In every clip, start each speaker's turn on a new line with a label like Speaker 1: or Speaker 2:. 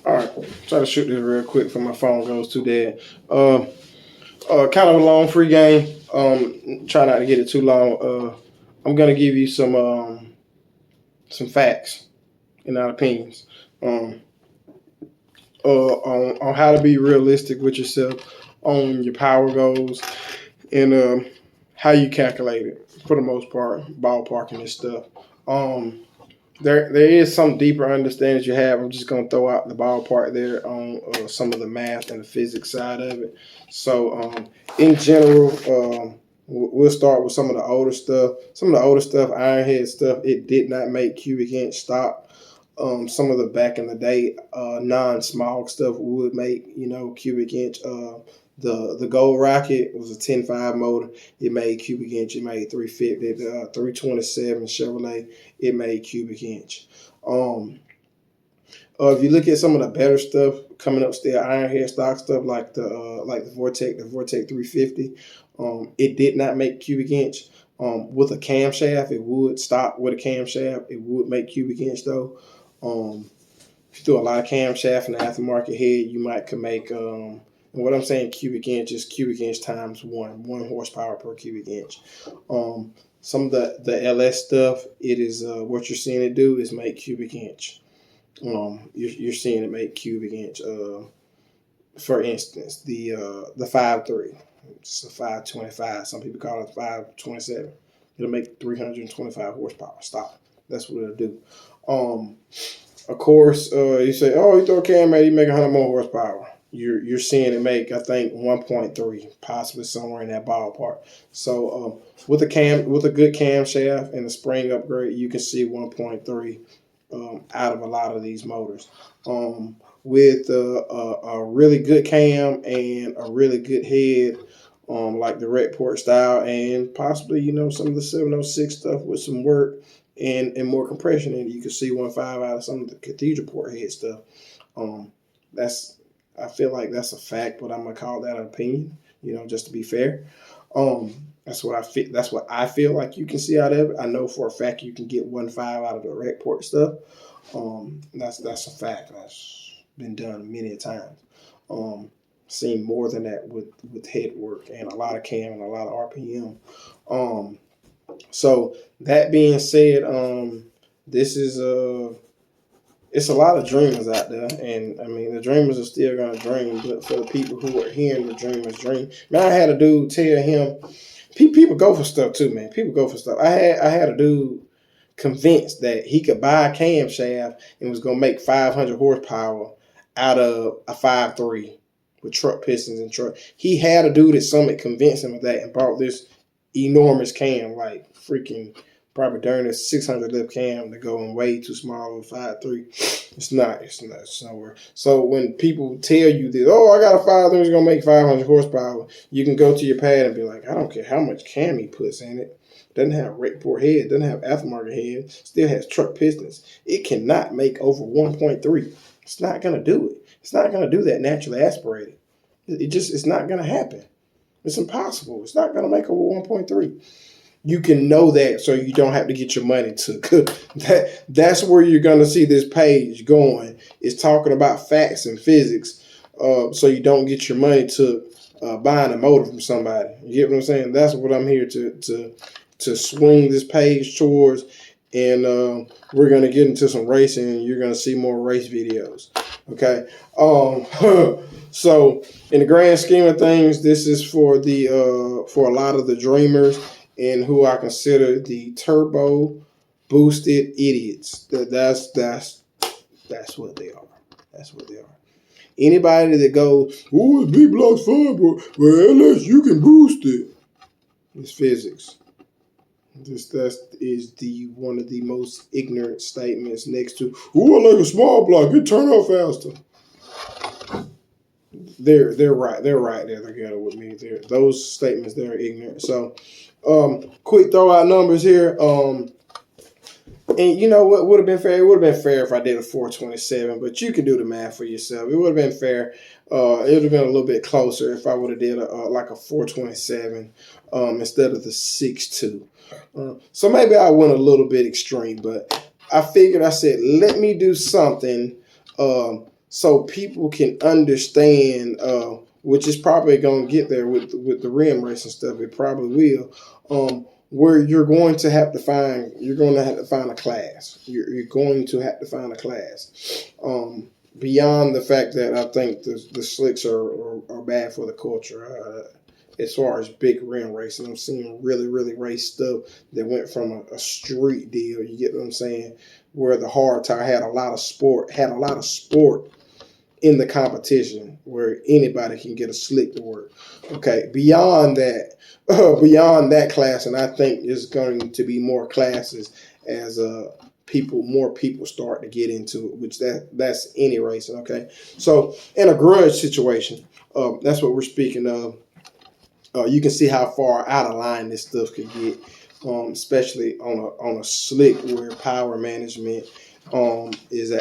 Speaker 1: All right, try to shoot this real quick before my phone goes too dead. Kind of a long free game. Try not to get it too long. I'm gonna give you some facts and not opinions. Um, on how to be realistic with yourself, on your power goals, and how you calculate it for the most part, ballparking this stuff. Um, there is some deeper understanding you have. I'm just gonna throw out the ballpark there on some of the math and the physics side of it. So in general, we'll start with some of the older stuff. Some of the older stuff, Ironhead stuff, it did not make cubic inch stop. Some of the back in the day non-smog stuff would make cubic inch. The Gold Rocket was a 10.5 motor. It made cubic inch. It made 350. The 327 Chevrolet, it made cubic inch. If you look at some of the better stuff coming up, still Ironhead stock stuff like the Vortec 350, it did not make cubic inch. With a camshaft, it would stop with a camshaft. It would make cubic inch though. If you do a lot of camshaft in the aftermarket head, you might could make and what I'm saying cubic inch is cubic inch times one horsepower per cubic inch. Some of the LS stuff, it is what you're seeing it do is make cubic inch. You're seeing it make cubic inch. For instance, the 5.3, it's a 525. Some people call it 527. It'll make 325 horsepower. Stop. That's what it'll do. Of course, you say, oh, you throw a cam at it, you make 100 more horsepower. You're seeing it make, I think, 1.3, possibly somewhere in that ballpark. So with a good camshaft and a spring upgrade, you can see 1.3 out of a lot of these motors. With a really good cam and a really good head, like the Retport style, and possibly some of the 706 stuff with some work and more compression in it, you can see 1.5 out of some of the Cathedral Port head stuff. I feel like that's a fact, but I'm gonna call that an opinion, just to be fair. That's what I feel like you can see out of it. I know for a fact you can get 1.5 out of the Retport stuff. That's a fact. That's been done many a times. Seen more than that with head work and a lot of cam and a lot of RPM. So that being said, this is it's a lot of dreamers out there, and I mean the dreamers are still gonna dream, but for the people who are hearing the dreamers dream, man, I had a dude tell him, people go for stuff too, man. People go for stuff. I had a dude convinced that he could buy a camshaft and was gonna make 500 horsepower out of a 5.3 with truck pistons and truck. He had a dude at Summit convince him of that and bought this enormous cam, like freaking probably during a 600 lip cam to go in way too small with 5.3. It's nowhere. So when people tell you this, oh, I got a 5.3 that's gonna make 500 horsepower, you can go to your pad and be like, I don't care how much cam he puts in it. Doesn't have Retport head, doesn't have aftermarket head, still has truck pistons. It cannot make over 1.3. It's not gonna do it. It's not gonna do that naturally aspirated. It's not gonna happen. It's impossible. It's not gonna make over 1.3. You can know that so you don't have to get your money took. That's where you're gonna see this page going. It's talking about facts and physics, so you don't get your money took buying a motor from somebody. You get what I'm saying? That's what I'm here to swing this page towards, and we're gonna get into some racing, and you're gonna see more race videos. Okay. So in the grand scheme of things, this is for a lot of the dreamers and who I consider the turbo boosted idiots. That's what they are. That's what they are. Anybody that goes, oh, it's B Block's fun, but LS, you can boost it. It's physics. That is one of the most ignorant statements next to, oh, I like a small block, it turn out faster. They're right. They're right there together with me. Those statements, they're ignorant. So quick throw out numbers here. And you know what would have been fair? It would have been fair if I did a 427, but you can do the math for yourself. It would have been fair. It would have been a little bit closer if I would have did like a 427 instead of the 6.2. So maybe I went a little bit extreme, but I said, let me do something so people can understand, which is probably going to get there with the rim race and stuff. It probably will. Where you're going to have to find a class. You're going to have to find a class. Beyond the fact that I think the slicks are bad for the culture. As far as big rim racing, I'm seeing really race stuff that went from a street deal. You get what I'm saying? Where the hard tire had a lot of sport in the competition, where anybody can get a slick to work. Okay, beyond that class, and I think there's going to be more classes as more people start to get into it, which that's any racing. Okay, so in a grudge situation, that's what we're speaking of. You can see how far out of line this stuff could get, especially on a slick where power management is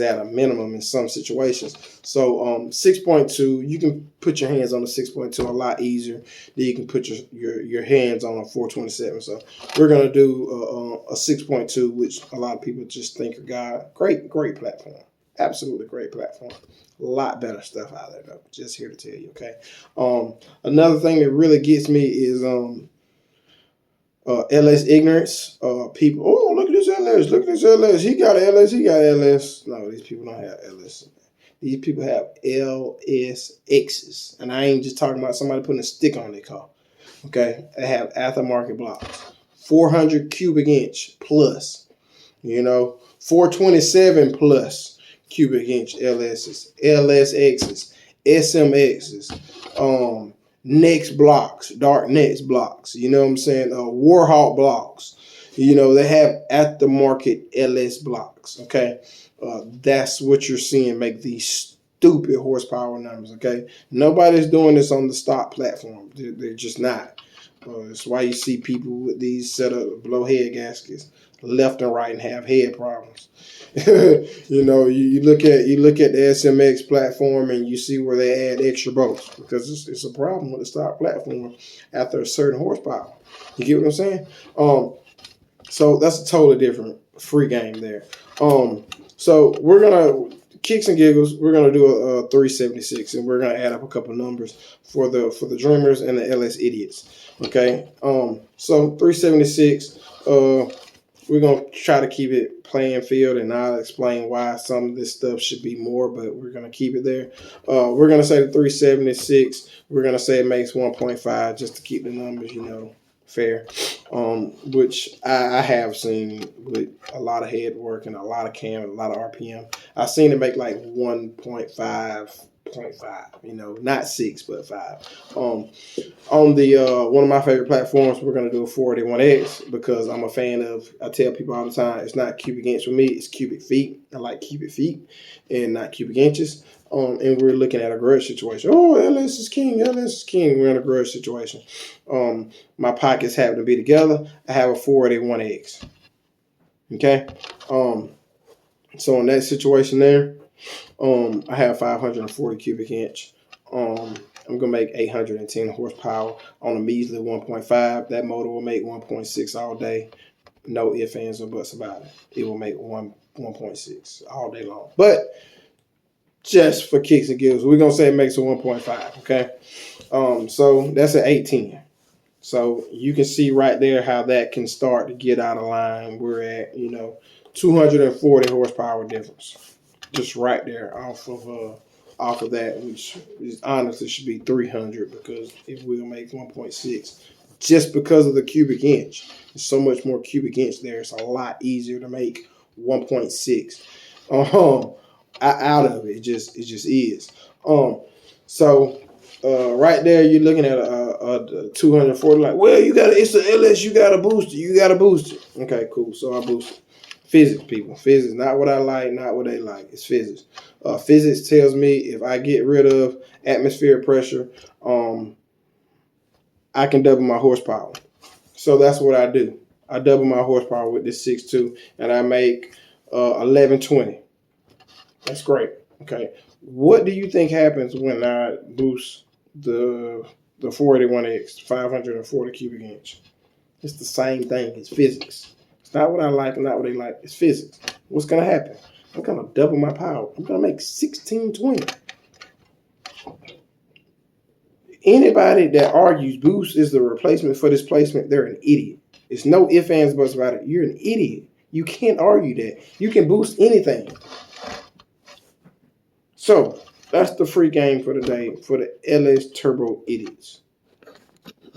Speaker 1: at a minimum in some situations. So 6.2, you can put your hands on the 6.2 a lot easier than you can put your hands on a 427. So we're gonna do a 6.2, which a lot of people just think are God. Great platform. Absolutely great platform. A lot better stuff out there though. Just here to tell you, okay. Another thing that really gets me is LS ignorance. People, oh, look at this LS. Look at this LS. He got LS. He got LS. No, these people don't have LS. These people have LSXs. And I ain't just talking about somebody putting a stick on their car. Okay? They have aftermarket blocks. 400 cubic inch plus. 427 plus cubic inch LSs, LSXs, SMXs, Next blocks, dark Next blocks. You know what I'm saying? Warhawk blocks. They have aftermarket LS blocks. Okay, that's what you're seeing make these stupid horsepower numbers. Okay, nobody's doing this on the stock platform. They're just not. That's why you see people with these set of blow head gaskets left and right and have head problems. You look at the SMX platform and you see where they add extra bolts because it's a problem with the stock platform after a certain horsepower. You get what I'm saying? So that's a totally different free game there. So we're gonna kicks and giggles. We're gonna do a 376, and we're gonna add up a couple numbers for the dreamers and the LS idiots. Okay. So 376. We're going to try to keep it playing field, and I'll explain why some of this stuff should be more, but we're going to keep it there. We're going to say the 376. We're going to say it makes 1.5 just to keep the numbers, fair, which I have seen with a lot of head work and a lot of cam, a lot of RPM. I've seen it make like 1.5. 0.5, not 6 but 5. On the one of my favorite platforms, we're gonna do a 481X because I'm a fan of. I tell people all the time, it's not cubic inch for me, it's cubic feet. I like cubic feet and not cubic inches. And we're looking at a grudge situation. Oh, LS is king. LS is king. We're in a grudge situation. My pockets happen to be together. I have a 481X. Okay. So in that situation there. I have 540 cubic inch. I'm gonna make 810 horsepower on a measly 1.5. That motor will make 1.6 all day. No ifs, ands, or buts about it. It will make 1.6 all day long. But just for kicks and giggles, we're gonna say it makes a 1.5. Okay. So that's an 810. So you can see right there how that can start to get out of line. We're at 240 horsepower difference. Just right there off of that, which honestly should be 300 because it will make 1.6 just because of the cubic inch. There's so much more cubic inch there. It's a lot easier to make 1.6 out of it. It just is. So right there, you're looking at a 240. Like, well, it's the LS. You got to boost it. Okay, cool. So I boost it. Physics, people. Physics, not what I like, not what they like. It's physics. Physics tells me if I get rid of atmospheric pressure, I can double my horsepower. So that's what I do. I double my horsepower with this 6.2, and I make 1120. That's great. Okay. What do you think happens when I boost the 481X, 540 cubic inch? It's the same thing. It's physics. Not what I like, not what they like. It's physics. What's going to happen? I'm gonna double my power. I'm gonna make 1620. Anybody that argues boost is the replacement for displacement, they're an idiot. It's no ifs, ands, buts about it. You're an idiot. You can't argue that. You can boost anything. So that's the free game for today for the LS Turbo idiots.